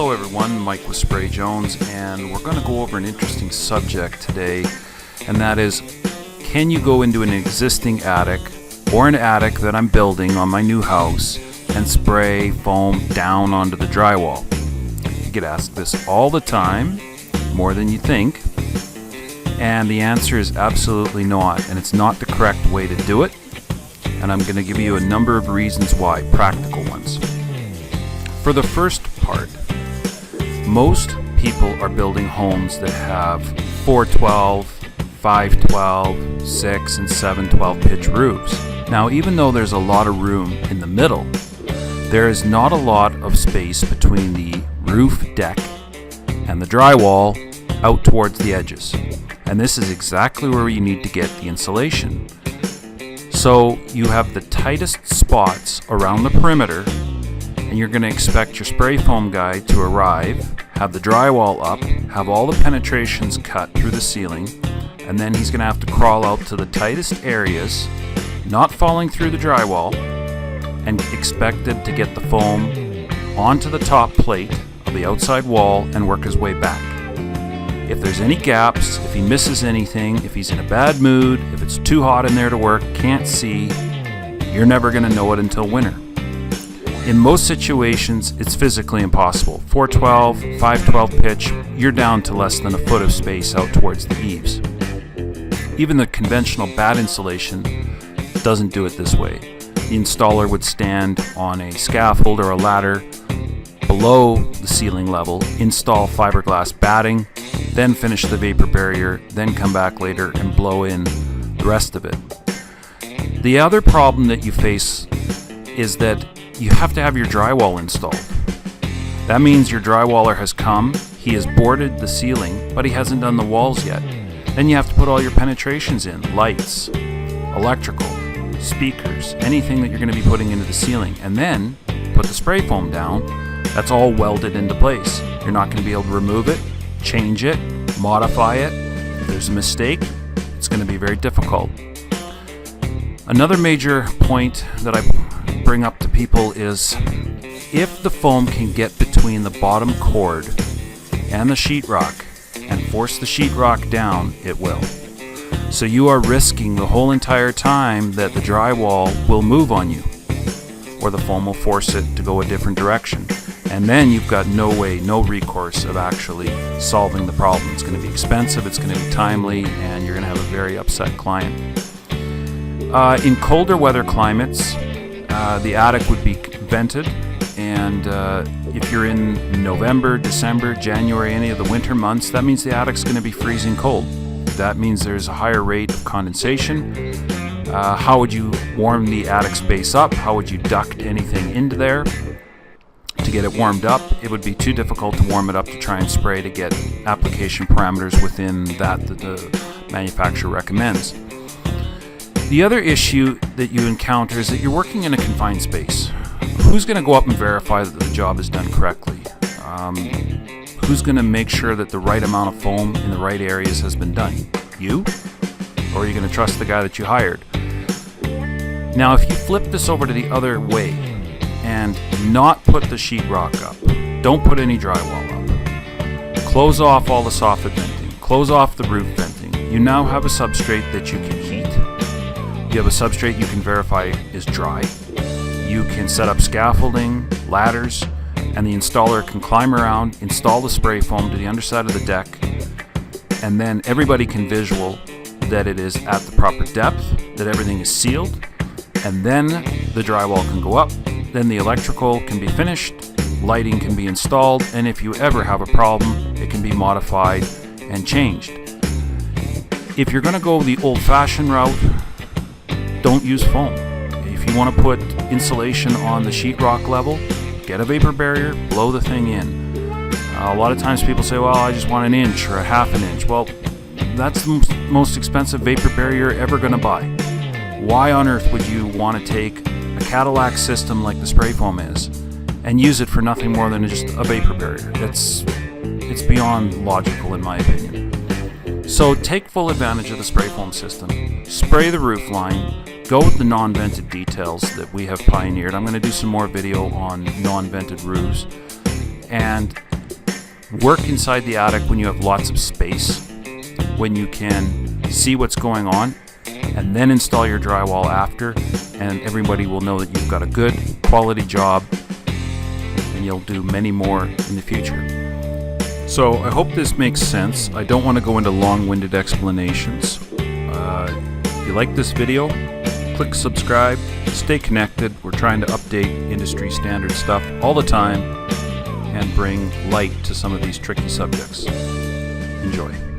Hello everyone, Mike with Spray Jones, and we're going to go over an interesting subject today, and that is, can you go into an existing attic or an attic that I'm building on my new house and spray foam down onto the drywall? You get asked this all the time, more than you think, and the answer is absolutely not, and it's not the correct way to do it, and I'm going to give you a number of reasons why, practical ones. For the first part, most people are building homes that have 412, 512, 6 and 712 pitch roofs. Now, even though there's a lot of room in the middle, there is not a lot of space between the roof deck and the drywall out towards the edges. And this is exactly where you need to get the insulation. So you have the tightest spots around the perimeter, and you're going to expect your spray foam guy to arrive, have the drywall up, have all the penetrations cut through the ceiling, and then he's going to have to crawl out to the tightest areas, not falling through the drywall, and expected to get the foam onto the top plate of the outside wall and work his way back. If there's any gaps, if he misses anything, if he's in a bad mood, if it's too hot in there to work, can't see, you're never going to know it until winter. In most situations, it's physically impossible. 412, 512 pitch, you're down to less than a foot of space out towards the eaves. Even the conventional bad insulation doesn't do it this way. The installer would stand on a scaffold or a ladder below the ceiling level, install fiberglass batting, then finish the vapor barrier, then come back later and blow in the rest of it. The other problem that you face is that you have to have your drywall installed. That means your drywaller has come, he has boarded the ceiling, but he hasn't done the walls yet. Then you have to put all your penetrations in, lights, electrical, speakers, anything that you're going to be putting into the ceiling, and then put the spray foam down. That's all welded into place. You're not going to be able to remove it, change it, modify it. If there's a mistake, it's going to be very difficult. Another major point that I bring up to people is, if the foam can get between the bottom cord and the sheetrock and force the sheetrock down, it will. So you are risking the whole entire time that the drywall will move on you, or the foam will force it to go a different direction. And then you've got no way, no recourse of actually solving the problem. It's going to be expensive, it's going to be timely, and you're going to have a very upset client. In colder weather climates, the attic would be vented, and if you're in November, December, January, any of the winter months, that means the attic's going to be freezing cold. That means there's a higher rate of condensation. How would you warm the attic space up? How would you duct anything into there to get it warmed up? It would be too difficult to warm it up to try and spray to get application parameters within that the manufacturer recommends. The other issue that you encounter is that you're working in a confined space. Who's going to go up and verify that the job is done correctly? Who's going to make sure that the right amount of foam in the right areas has been done? You? Or are you going to trust the guy that you hired? Now, if you flip this over to the other way and not put the sheetrock up, don't put any drywall up, close off all the soffit venting, close off the roof venting, you now have a substrate that you can heat. You have a substrate you can verify is dry. You can set up scaffolding, ladders, and the installer can climb around, install the spray foam to the underside of the deck, and then everybody can visual that it is at the proper depth, that everything is sealed, and then the drywall can go up, then the electrical can be finished, lighting can be installed, and if you ever have a problem, it can be modified and changed. If you're going to go the old-fashioned route, don't use foam. If you want to put insulation on the sheetrock level, get a vapor barrier, blow the thing in. A lot of times people say, well, I just want an inch or a half an inch. Well, that's the most expensive vapor barrier you're ever going to buy. Why on earth would you want to take a Cadillac system like the spray foam is and use it for nothing more than just a vapor barrier? It's beyond logical in my opinion. So take full advantage of the spray foam system. Spray the roof line. Go with the non-vented details that we have pioneered. I'm going to do some more video on non-vented roofs. And Work inside the attic when you have lots of space, when you can see what's going on, and then install your drywall after, and everybody will know that you've got a good quality job and you'll do many more in the future. So I hope this makes sense. I don't want to go into long-winded explanations. If you like this video, click subscribe, stay connected. We're trying to update industry standard stuff all the time and bring light to some of these tricky subjects. Enjoy.